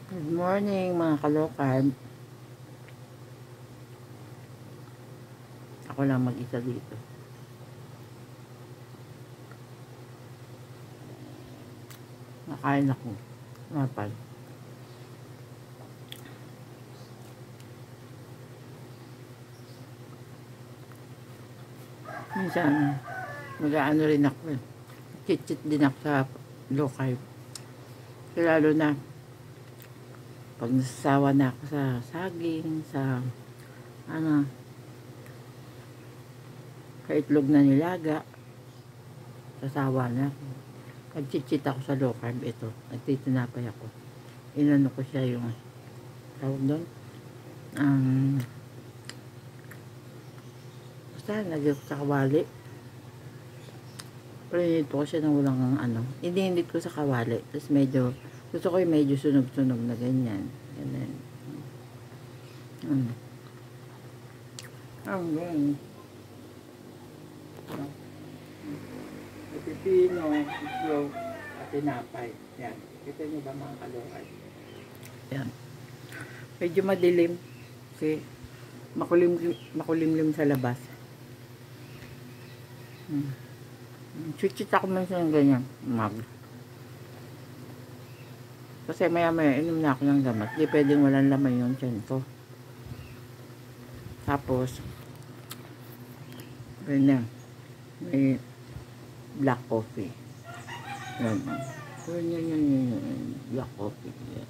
Good morning mga kalokad. Ako lang mag-isa dito. Nakain ako. Napal. Minsan, mag-aano rin ako eh. Chit-chit din ako sa low carb. Lalo na, pag nasasawa na ako sa saging, sa sa itlog na nilaga, sasawa na ako. Nag-chit-chit ako sa low carb ito. Nagtitinapay ako. Inano ko siya yung tawag doon. Basta, nagyan ko sa kawali. Prinit ko siya ng walang Ininit ko sa kawali. Tapos medyo, gusto ko yung medyo sunog-sunog na ganyan. Ganyan. Ganyan. Pipino, itlog, at tinapay. Yan. Kita niyo ba mga kalokad? Yan. Medyo madilim. Kasi makulimlim sa labas. Chit-chit ako man sa ganyan. Kasi maya-maya inom na ako ng gamot. Di pwedeng walang laman yung tiyan ko. Tapos, ganyan. May black coffee. Yan. Black coffee. Yan.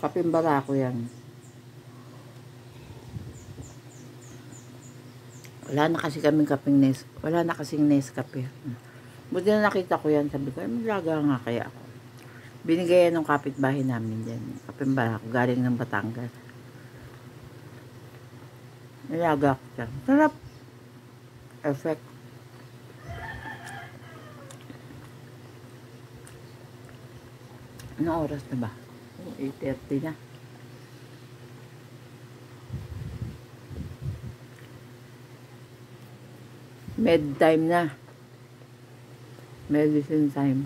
Kaping barako yan. Wala na kasi kaming kaping wala na kasing Nescafe. Buti na nakita ko yan. Sabi ko, maglaga nga kaya ako. Binigay yan ng kapitbahay namin dyan. Kaping barako. Galing ng Batangas. Nilaga ko dyan. Sarap. Perfect. Anong oras na ba? 8:30 na. Med time na. Medicine time.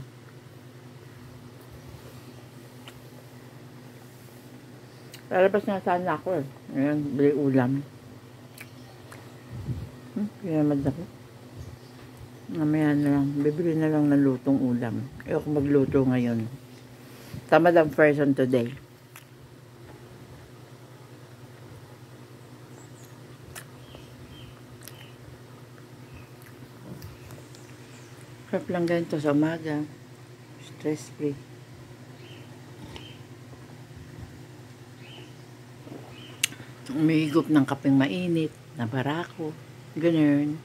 Lalabas na sana ako eh. Ngayon, bili ulam. Pinamad ako. Mamaya na lang. Bibili na lang ng lutong ulam. Ayoko magluto ngayon. Tamad ang person today. Sarap lang ganito sa umaga. Stress free. Umihigop ng kapeng mainit na barako. Ganun.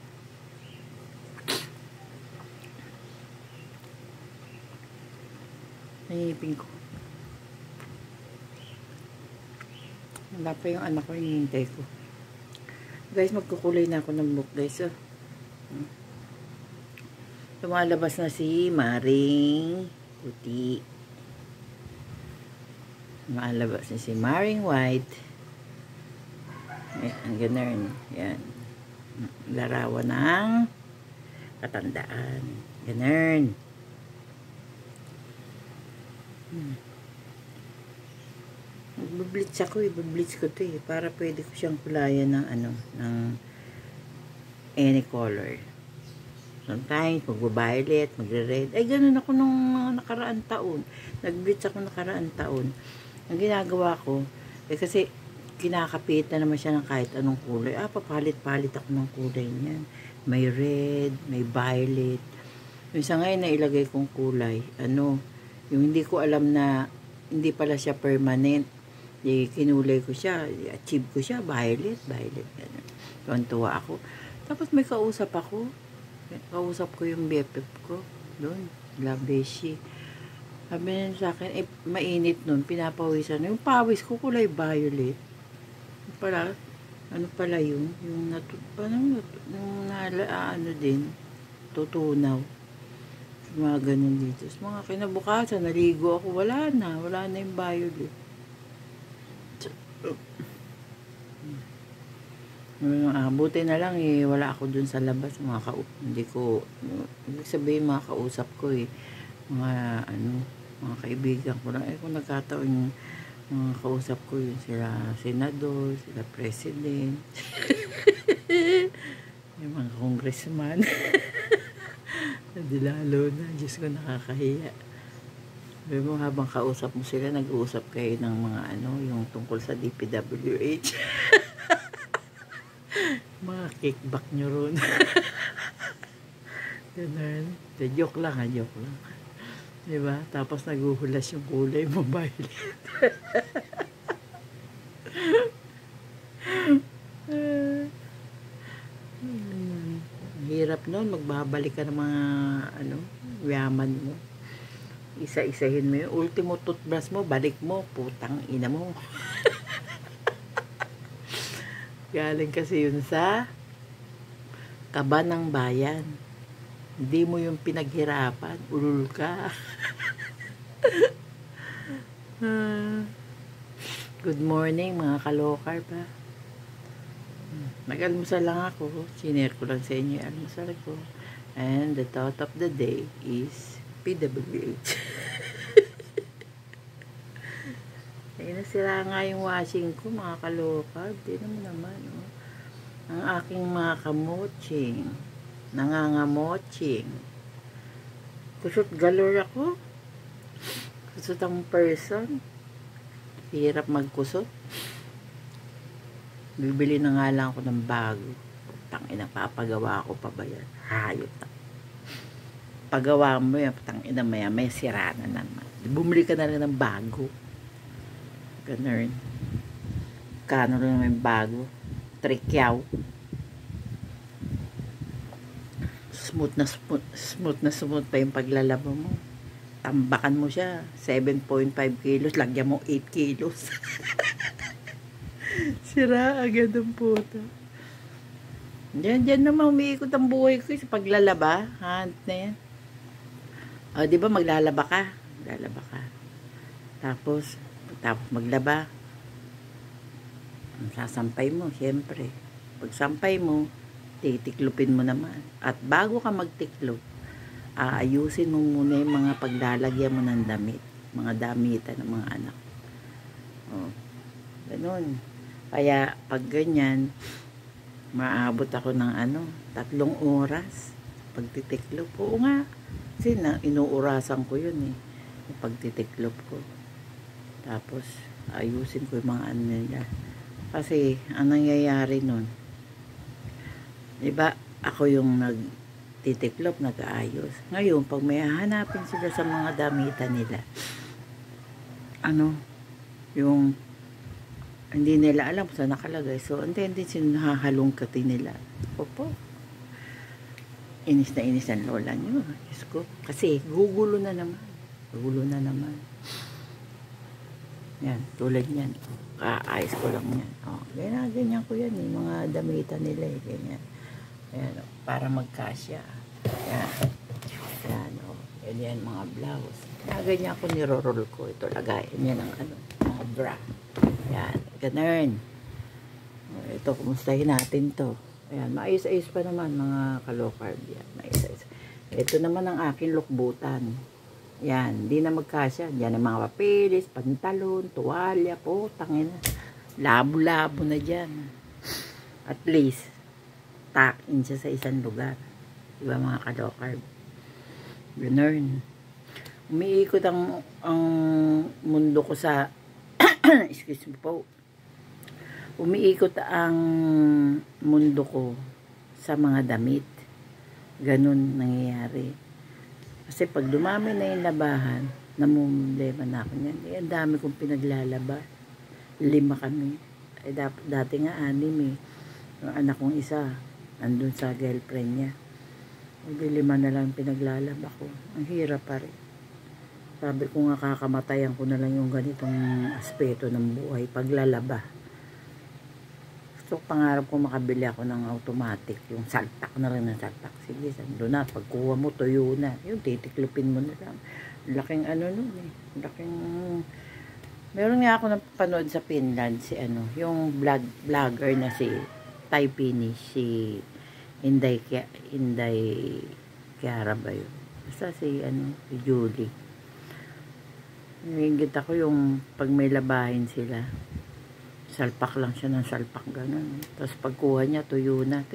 Nangipin ko. Wala pa yung anak ko, hinihintay ko. Guys, magkukulay na ako ng book, guys. Lumalabas na si Maring Puti. Lumalabas na si Maring White. Ayan, ganun. Yan. Larawan ng katandaan. Ganun. Mag-bleach ako eh. Mag-bleach ko to eh. Para pwede ko siyang kulayan ng ng any color. Sometimes, mag-violet, magre-red. Ay, ganun ako nung nakaraang taon. Nag-bleach ako nakaraang taon. Ang ginagawa ko, kasi kinakapit na naman siya ng kahit anong kulay. Papalit-palit ako ng kulay niyan. May red, may violet. Yung isa ngayon na ilagay kong kulay, yung hindi ko alam na hindi pala siya permanent. Kinulay ko siya, achieve ko siya, violet. Tuwan-tuwa ako. Tapos may kausap ako. Kausap ko yung BFF ko. Doon, Labeshi. Sabi niya sa akin, mainit nun, pinapawisan. Yung pawis ko kulay violet. Ano pala yun? Yung din, tutunaw. Mga ganun dito. Mga kinabukasan, naligo ako, wala na yung violet. Buti na lang wala ako dun sa labas, hindi ko, ibig sabihin mga kausap ko mga mga kaibigan ko lang. Kung nagkataon yung mga kausap ko yun, sila senador, sila president, yung mga congressman. Hindi lalo na, Diyos ko, nakakahiya. Sabi mo, habang kausap mo sila, nag-uusap kayo ng mga yung tungkol sa DPWH. Mga kickback nyo ron. Ganun. Joke lang ha, joke lang. Diba? Tapos naguhulas yung kulay mo, violet. Hirap nun, magbabalik ka ng mga yaman mo. Isa-isahin mo yun. Ultimo toothbrush mo, balik mo, putang ina mo. Galing kasi yun sa kaba ng bayan. Hindi mo yung pinaghirapan, ulul ka. Good morning mga kalokar pa. Nag-almusal lang ako. Sinare ko lang sa inyo yung almusal ko. And the thought of the day is PWH. Ay, nasira nga yung washing ko, mga kalokar. Di naman. Oh. Ang aking mga kamoching. Nangangamoching. Kusot galore ako. Kusot ang person. Hirap magkusot. Bibili na nga lang ako ng bago. Tangina, papagawa ko pa ba yan? Hayop na. Pagawa mo yan, tangina, may sira na naman. Bumili ka na rin ng bago. Ganun. Kano rin naman bago? Trikyaw. Smooth na smooth pa yung paglalaba mo. Tambakan mo siya. 7.5 kilos. Lagyan mo 8 kilos. Sira agad ang puta. Diyan naman umiikot ang buhay ko sa paglalaba. Hand na yan. O, di ba maglalaba ka? Maglalaba ka. Tapos maglaba. Sasampay mo, syempre. Pag sampay mo, titiklopin mo naman. At bago ka magtiklop, aayusin mo muna yung mga paglalagyan mo ng damit. Mga damitan ng mga anak. O, ganun. Kaya, pag ganyan, maabot ako ng 3 oras pagtitiklop. Oo nga. Kasi inuurasan ko yun yung pagtitiklop ko. Tapos, ayusin ko yung mga nila. Kasi, ang nangyayari nun, diba, ako yung nagtitiklop, nag-aayos. Ngayon, pag may hahanapin sila sa mga damitan nila, yung hindi nila alam kung saan nakalagay. So, hindi sinahalongkatin nila. Opo. Inis na inis ang lola nyo. Diyos ko. Kasi, gugulo na naman. Gugulo na naman. Yan, tulad yan. Kaayos ko lang yan. O, ganyan ko yan. Mga damitan nila ganyan. Ayan, para magkasya. Yan. Yan, yan mga blouse. Ganyan ko niroroll ko. Ito, lagayin yan ang mga bra. Yan, ganun. Ito, kumustahin natin to. Ayan, maayos-ayos pa naman mga kalokarb. Yan, maayos-ayos. Ito naman ang aking lukbutan. Yan, di na magkasya. Yan ang mga papilis, pantalon, tuwalya, putang ina. Labo-labo na dyan. At least, tuck-in siya sa isang lugar. Diba mga kalokarb? Ganun. Umiikot ang mundo ko sa excuse me po. Umiikot ang mundo ko sa mga damit. Ganun nangyayari. Kasi pag dumami na yung labahan, namumblema na ako niyan. Ang dami kong pinaglalaba. 5 kami. Dati nga 6 Yung anak kong isa, andun sa girlfriend niya. 5 na lang pinaglalaba ko. Ang hirap pa rin. Sabi ko nga, kakamatayan ko na lang yung ganitong aspeto ng buhay, paglalaba. So, pangarap ko makabili ako ng automatic, yung saltak na rin ng saltak. Sige, sando na, pagkuha mo, tuyo na. Yung titiklopin mo na lang. Laking nun laking... Meron nga ako napanood sa Finland, yung vlogger na si Thai Finish, si Inday Kiara ba yun? Basta si Julie. Nangingit ako yung pag may labahin sila. Salpak lang siya ng salpak, ganun. Tapos pagkuha niya, tuyo na.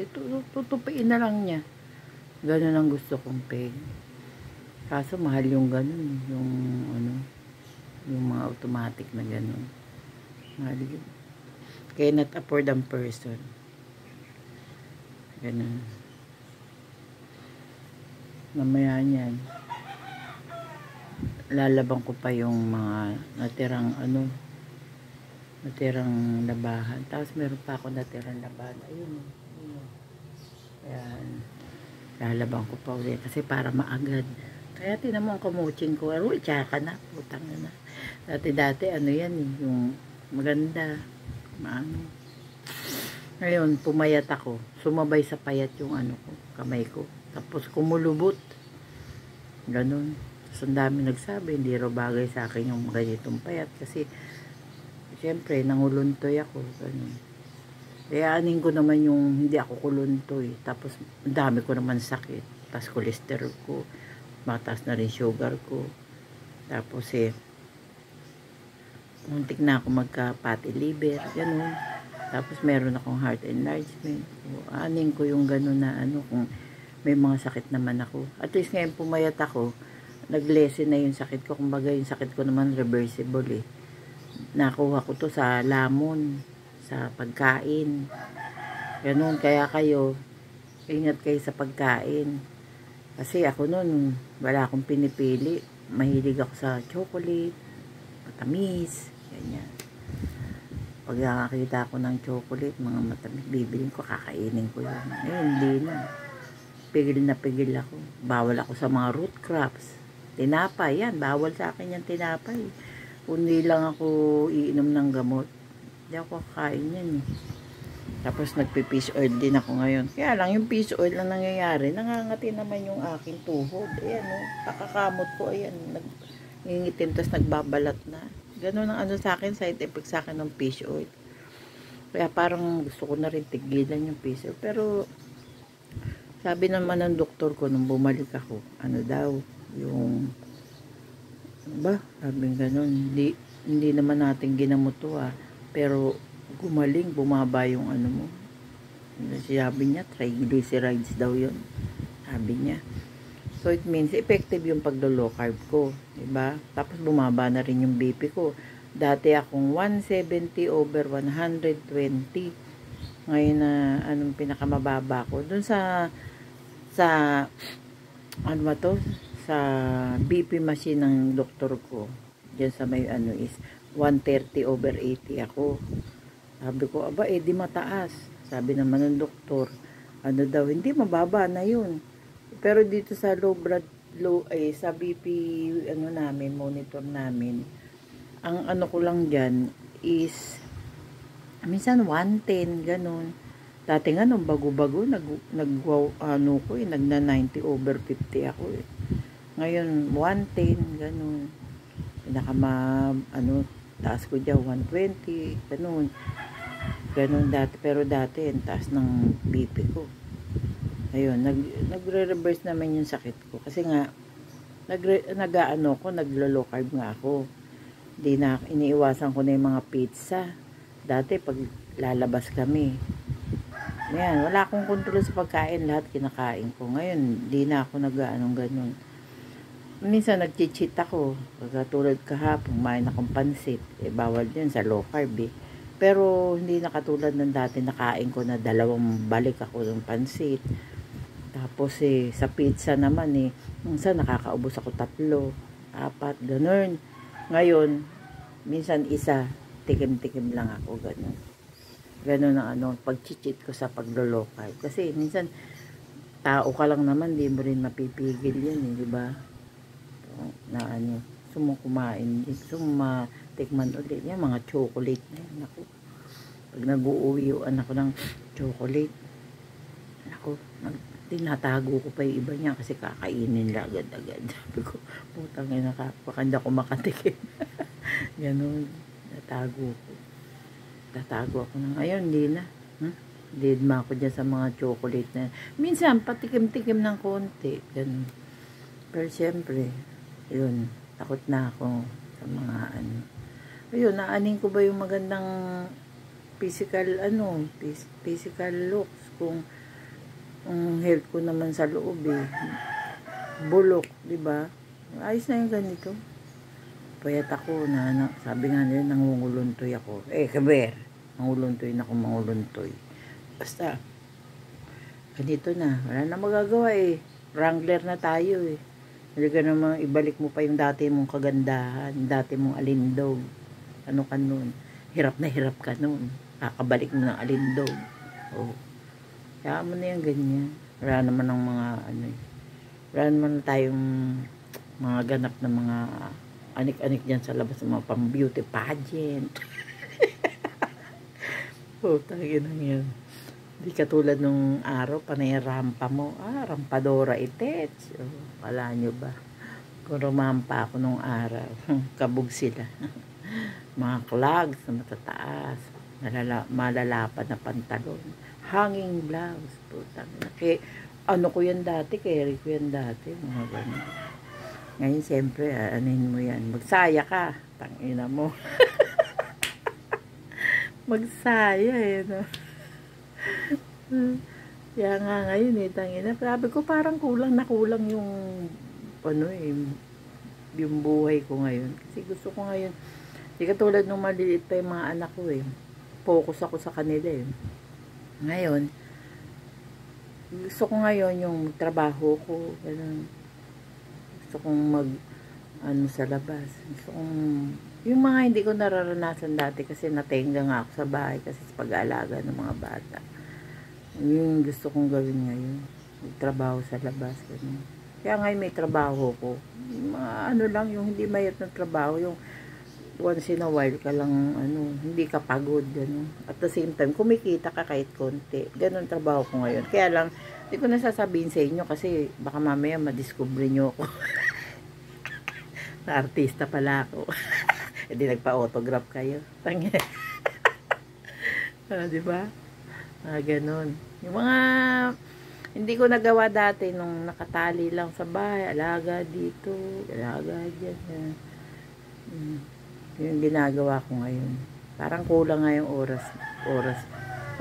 Tutupiin na lang niya. Ganun ang gusto kong peg. Kaso mahal yung ganun. Yung ano, yung mga automatic na ganun. Mahal yun. Cannot afford ang person. Ganun. Mamaya niyan, lalabang ko pa yung mga natirang ano, natirang labahan. Tapos meron pa ako natirang labahan. Ayun. Ayan. Lalabang ko pa ulit kasi para maagad. Kaya tinan mo ang kamuching ko. Uy, tsaka na. Putang na. Dati ano yan, yung maganda. Maano. Ngayon, pumayat ako. Sumabay sa payat yung ano ko, kamay ko. Tapos kumulubot. Ganon. Tapos ang dami nagsabi, hindi raw bagay sa akin yung ganitong payat. Kasi, siyempre, nanguluntoy ako. Ganon. Kaya anin ko naman yung hindi ako kuluntoy. Tapos, ang dami ko naman sakit. Tapos, cholesterol ko. Mataas na rin sugar ko. Tapos, muntik na ako magka-fatty liver. Ganon. Tapos, meron akong heart enlargement. Anin ko yung ganon na ano, kung may mga sakit naman ako. At least ngayon pumayat ako, nag-lessen na yung sakit ko. Kumbaga yung sakit ko naman reversible eh. Nakuha ko to sa lamon, sa pagkain. Ganun, kaya kayo, ingat kayo sa pagkain. Kasi ako nun, wala akong pinipili. Mahilig ako sa chocolate, matamis, ganyan. Pag nakakita ako ng chocolate, mga matamis, bibilin ko, kakainin ko yun. Eh, hindi na. Pigil na pigil ako. Bawal ako sa mga root crops. Tinapay, yan. Bawal sa akin yung tinapay. Kundi lang ako iinom ng gamot. Hindi ako kakain yan eh. Tapos nagpipish oil din ako ngayon. Kaya lang yung fish oil na nangyayari, nangangati naman yung aking tuhod. Ayan o, kakakamot ko. Ayan, nangingitim, tapos nagbabalat na. Ganun ang ano sa akin, side effect sa akin ng fish oil. Kaya parang gusto ko na rin tigilan yung fish oil. Pero sabi naman ng doktor ko nung bumalik ako, ano daw, yung, sabi ganun, hindi naman natin ginamot to pero gumaling, bumaba yung ano mo. Sabi niya, triglycerides daw yun. Sabi niya. So, it means, effective yung paglo-low carb ko. Diba? Tapos, bumaba na rin yung BP ko. Dati akong 170/120. Ngayon na, anong pinakamababa ko. Doon sa ano ba to? Sa BP machine ng doktor ko. Diyan sa may ano is 130/80 ako. Sabi ko, aba, di mataas. Sabi naman ng doktor, ano daw, hindi, mababa na yun. Pero dito sa sa BP, ano namin, monitor namin, ang ano ko lang dyan is, minsan 110, ganun. Dati nga nung bago-bago, ano ko nagna 90/50 ako eh. Ngayon, 110, ganun. Taas ko dyan, 120, ganun. Ganun dati, pero dati, ang taas ng BP ko. Ayun, nagre-reverse naman yung sakit ko. Kasi nga, naglo-low carb nga ako. Iniiwasan ko na yung mga pizza. Dati, pag lalabas kami, ayan, wala akong kontrol sa pagkain, lahat kinakain ko. Ngayon, di na ako ganun. Minsan, nag-cheat ako. Katulad kahapon, kumain akong pansit. Bawal din sa low carb eh. Pero, hindi na katulad ng dati, nakain ko na 2 balik ako ng pansit. Tapos sa pizza naman minsan nakakaubos ako 3, 4, ganun. Ngayon, minsan isa, tikim-tikim lang ako, ganun. Ganun ang pag-cheat ko sa paglo-low carb. Kasi minsan, tao ka lang naman, di mo rin mapipigil yan di ba? Kumain, tikman ulit. Yan, mga chocolate na yan. Ako, pag nag-uuwian ako ng chocolate, ako, tinatago ko pa yung iba niya kasi kakainin lang agad-agad. Sabi ko, putang ina ka, baka hindi ako makatikim. Ganun, tatago ako ng, ayun, hindi na. Didma ako dyan sa mga chocolate na, minsan, patikim-tikim ng konti, ganun. Pero siyempre, yun, takot na ako. sa mga ano. Ayun, naaning ko ba yung magandang physical physical looks, kung ang health ko naman sa loob bulok, di ba? Ayos na yung ganito. Payat ako na sabi nga nila nangunguluntoy ako. Kaber, nanguluntoy na ako, manguluntoy. Basta ganito na, wala na magagawa Wrangler na tayo Hindi ka naman ibalik mo pa yung dati mong kagandahan, dati mong alindog. Ano ka nun? Hirap na hirap ka nun. Kakabalik mo ng alindog. Kaya mo na yung ganyan. Wala naman ng mga wala naman tayong mga ganap na mga anik-anik dyan sa labas, ng mga pang beauty pageant. Tangin lang yan. Di katulad nung araw, panay rampa mo. Rampadora itets. Wala nyo ba? Kung rumampa ako nung araw, kabog sila. Mga clogs na matataas. Malalapad na pantalon. Hanging blouse. Putang. Ano ko yan dati? Carry ko yan dati. Mga ganun. Ngayon, siyempre, anin mo yan. Magsaya ka. Tangina mo. Magsaya no? Kaya nga ngayon tangina. Sabi ko parang kulang yung yung buhay ko ngayon. Kasi gusto ko ngayon, di katulad nung maliliit pa yung mga anak ko focus ako sa kanila Ngayon, gusto ko ngayon yung trabaho ko, ganun. Gusto kong sa labas. Gusto kong, yung mga hindi ko nararanasan dati kasi natenga nga ako sa bahay kasi sa pag-aalaga ng mga bata. Yung gusto kong gawin ngayon. Magtrabaho sa labas. Ganun. Kaya ngayon may trabaho ko. Mga lang, yung hindi mayat na trabaho, yung once in a while ka lang, hindi ka pagod, gano'n. At the same time, kumikita ka kahit konti. Gano'n trabaho ko ngayon. Kaya lang, hindi ko nasasabihin sa inyo kasi baka mamaya madiscover nyo ako. Na artista pala ako. Hindi nagpa-autograph kayo. Diba? Gano'n. Yung mga hindi ko nagawa dati nung nakatali lang sa bahay, alaga dito, alaga dyan. Yung ginagawa ko ngayon. Parang kulang nga yung oras.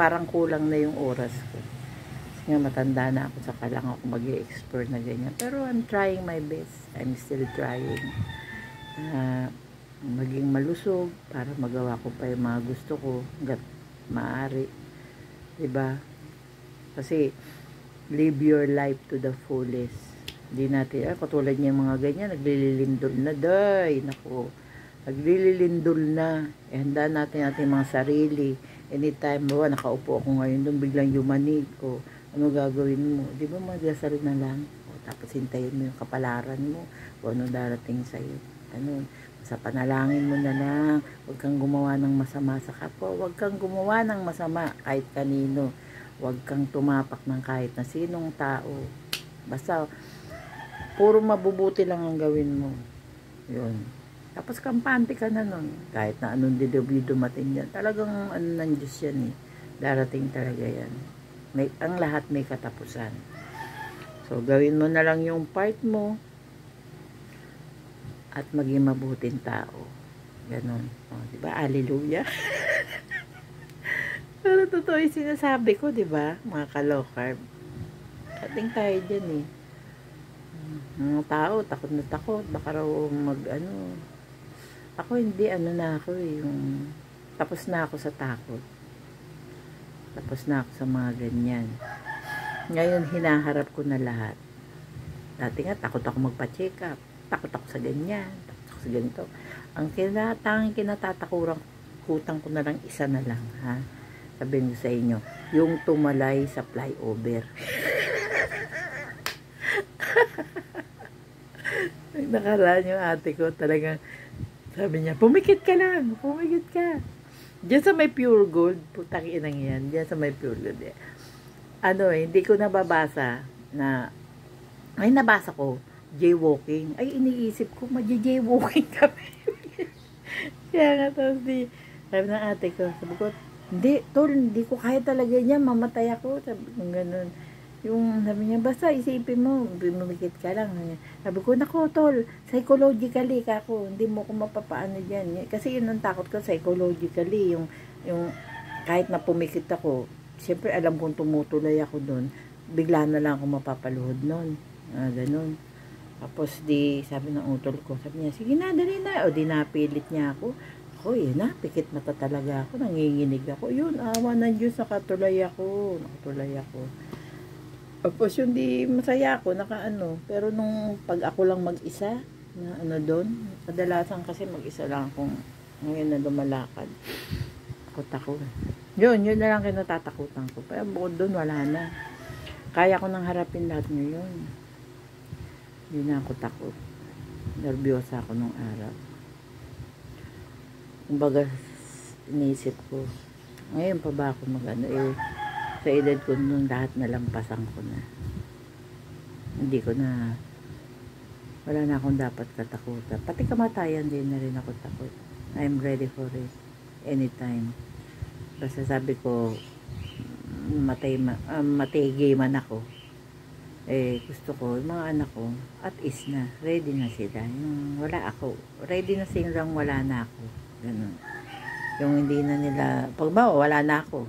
Parang kulang na yung oras ko. Kasi nga matanda na ako, saka lang ako mag-i-explore na ganyan. Pero I'm trying my best. I'm still trying. Maging malusog para magawa ko pa yung mga gusto ko hanggat maaari. Diba? Kasi live your life to the fullest. Hindi natin, katulad niya mga ganyan, naglilindol na, naku. Naglilindol na. Handa natin ating mga sarili. Anytime, nakaupo ako ngayon doon, biglang yumanig. Ano gagawin mo? Di ba magdasal na lang? Tapos hintayin mo yung kapalaran mo. Ano darating sa'yo. Sa panalangin mo na lang. Huwag kang gumawa ng masama sa kapwa. Huwag kang gumawa ng masama kahit kanino. Huwag kang tumapak ng kahit na sinong tao. Basta, puro mabubuti lang ang gawin mo. Yun. Tapos kampante ka na nun. Kahit na anong dilubyo dumating yan. Talagang ng Diyos yan Darating talaga yan. Ang lahat may katapusan. So, gawin mo na lang yung part mo at maging mabuting tao. Ganon. Diba? Hallelujah. Pero totoo yung sinasabi ko, diba? Mga ka-low carb. Ating tayo dyan mga tao, takot na takot. Baka raw ako hindi, na ako yung tapos na ako sa takot. Tapos na ako sa mga ganyan. Ngayon, hinaharap ko na lahat. Dati nga, takot ako magpa-check up. Takot ako sa ganyan. Takot ako sa ganito. Ang kinatatakuran ko na lang, isa na lang, ha? Sabihin ko sa inyo, yung tumalay sa flyover. Nakaraan yung ate ko, talagang sabi niya, pumikit ka lang, pumikit ka. Diyan sa may pure gold, putang inang yan, diyan sa may pure gold. Hindi ko nababasa na, ay nabasa ko, jaywalking. Ay, iniisip ko, magja-jaywalking kami. Kaya nga, tapos sabi ng ate ko, sabi ko, hindi, tol, hindi ko kaya talaga niya, mamatay ako. Sabi ko, ganun. Yung sabi niya, basta isipin mo, bumikit ka lang. Sabi ko, nako tol, psychologically kako, hindi mo ko mapapaano dyan. Kasi yun ang takot ko, psychologically, yung kahit na pumikit ako, siyempre alam kong tumutuloy ako doon, bigla na lang ako mapapaluhod noon. Ganun. Tapos di, sabi ng utol ko, sabi niya, sige na, dali na. O di napilit niya ako. Ako, yun na, pikit mata talaga ako, nanginginig ako. Yun, awa ng Diyos, nakatuloy ako. Tapos yung di masaya ako, nakaano. Pero nung pag ako lang mag-isa, na ano doon, kadalasan kasi mag-isa lang akong ngayon na lumalakad. Takot ako. Yun na lang kinatatakutan ko. Pero bukod doon, wala na. Kaya ko nang harapin lahat ngayon. Hindi na ako takot. Nervyosa ako nung araw. Kumbaga, inisip ko, ngayon pa ba ako mag-ano sa edad ko nung lahat nalampasan ko na. Hindi ko na, wala na akong dapat katakutan. Pati kamatayan din na rin ako takot. I'm ready for it. Anytime. Basta sabi ko, matigay man ako. Gusto ko, yung mga anak ko, at is na. Ready na sila. Yung wala ako. Ready na silang wala na ako. Ganun. Yung hindi na nila, pag ba, wala na ako.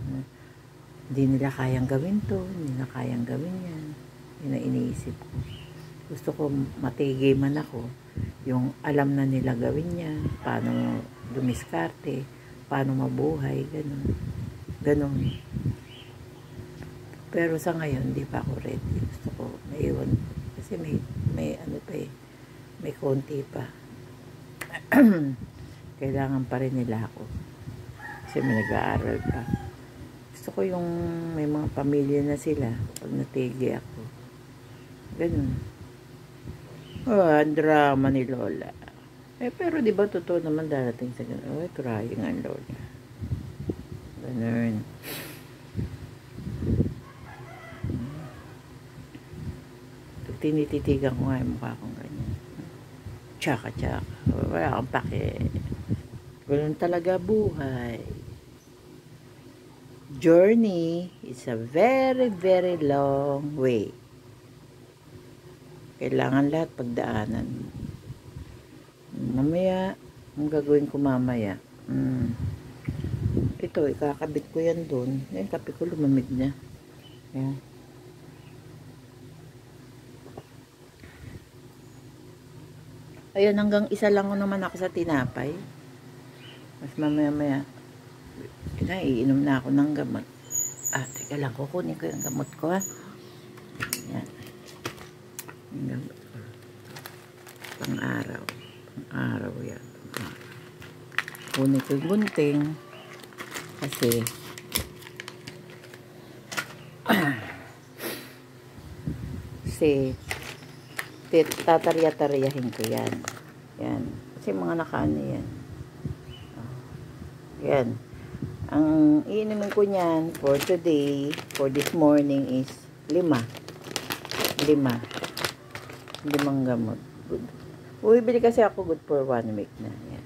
Hindi nila kayang gawin to, hindi nila kayang gawin yan. Yun ang iniisip ko. Gusto ko matigay man ako, yung alam na nila gawin yan, paano dumiskarte, paano mabuhay, ganun. Pero sa ngayon, hindi pa ako ready. Gusto ko, naiwan, kasi may ano pa may konti pa. Kailangan pa rin nila ako. Kasi may nag-aaral pa. Gusto ko yung may mga pamilya na sila pag natigi ako. Ganun. Ang drama ni Lola. Pero di ba totoo naman darating sa ganun? Crying ang Lola. Ganun. Tinititigan ko nga yung mukha kong ganyan. Tsaka. Wala akong pake. Ganun talaga buhay. Journey is a very, very long way. Kailangan lahat pagdaanan. Mamaya, ang gagawin ko mamaya. Ito, ikakabit ko yan doon. Yung kape ko lumamig na. Ayan. Ayun, hanggang isa lang naman ako sa tinapay. Mas mamaya-maya, iinom na ako ng gamot. Teka lang, kukunin ko yung gamot ko, ha. Yan. Yung gamot ko. Pang-araw. Pang-araw yan. Kunin ko yung gunting. Kasi, tatarya-taryahin ko yan. Yan. Kasi mga nakaano yan. Yan. Ang iinumin ko niyan for today, for this morning is 5. 5 gamot. Good. Bumibili kasi ako good for 1 week na. Yan.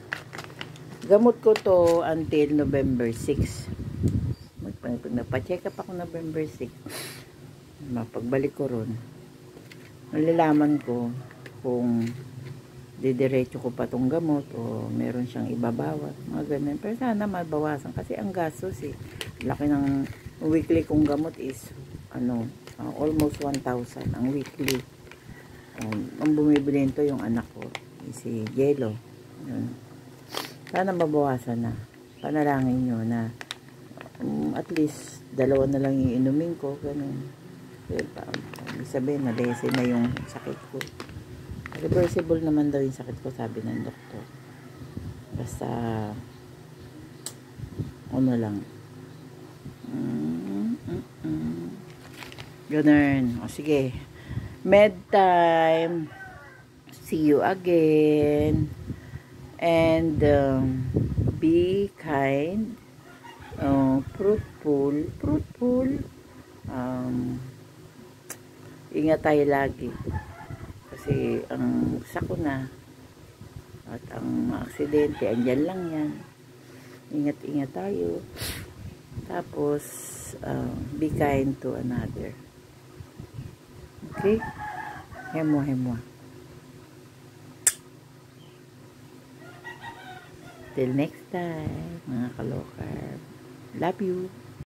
Gamot ko to until November 6. Nagpa-check up ako November 6. Mapagbalik ko ron. Nalalaman ko kung didiretso ko pa tong gamot o meron siyang ibabawat, mga ganun. Pero sana mabawasan kasi ang gastos laki ng weekly kong gamot is almost 1,000 ang weekly. Ang bumibili nito yung anak ko, si Jello. Sana mabawasan na. Panalangin nyo na at least 2 na lang yung inumin ko, ganun. Ibig sabihin na lessen na yung sakit ko. Reversible naman daw yung sakit ko, sabi ng doktor. Basta lang. Ganun. O sige. Med time. See you again. And be kind. Fruitful. Ingat tayo lagi. Kasi ang sakuna at ang mga aksidente, andyan lang yan. Ingat-ingat tayo. Tapos, be kind to another. Okay? Hemo, hemo. Till next time, mga kalokar. Love you.